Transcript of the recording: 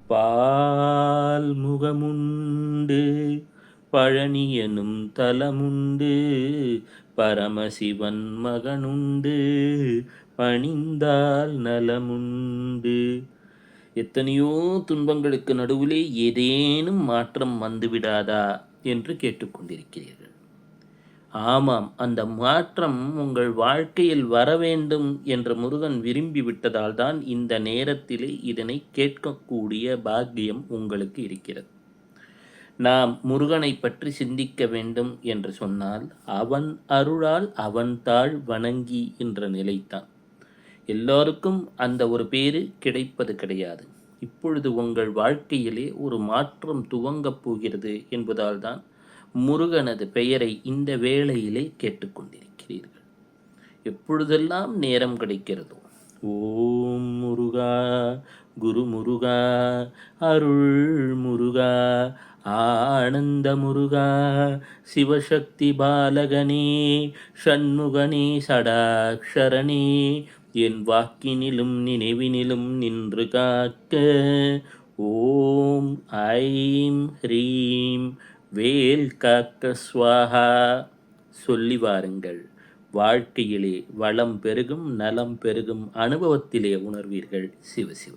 பால் முகமுண்டு பழனி எனும் தலமுண்டு, பரமசிவன் மகனுண்டு பணிந்தால் நலமுண்டு. எத்தனையோ துன்பங்களுக்கு நடுவிலே ஏதேனும் மாற்றம் வந்துவிடாதா என்று கேட்டுக்கொண்டிருக்கிறீர்கள். ஆமாம், அந்த மாற்றம் உங்கள் வாழ்க்கையில் வர வேண்டும் என்று முருகன் விரும்பி விட்டதால் தான் இந்த நேரத்திலே இதனை கேட்கக்கூடிய பாக்கியம் உங்களுக்கு இருக்கிறது. நாம் முருகனை பற்றி சிந்திக்க வேண்டும் என்று சொன்னால் அவன் அருளால் அவன் தாள் வணங்கி என்ற நிலைத்தான். எல்லோருக்கும் அந்த ஒரு பேரு கிடைப்பது கிடையாது. இப்பொழுது உங்கள் வாழ்க்கையிலே ஒரு மாற்றம் துவங்கப் போகிறது என்பதால் தான் முருகனது பெயரை இந்த வேளையிலே கேட்டுக்கொண்டிருக்கிறீர்கள். எப்பொழுதெல்லாம் நேரம் கிடைக்கிறதோ, ஓம் முருகா, குரு முருகா, அருள் முருகா, ஆனந்த முருகா, சிவசக்தி பாலகனே, ஷண்முகனே, சடாக்ஷரனே, என் வாக்கினிலும் நினைவினிலும் நின்று காக்க ஓம் ஐம் ஹ்ரீம் வேல் காக்க ஸ்வாஹா சொல்லி வாருங்கள். வாழ்க்கையிலே வளம் பெருகும், நலம் பெருகும், அனுபவத்திலே உணர்வீர்கள். சிவசிவ.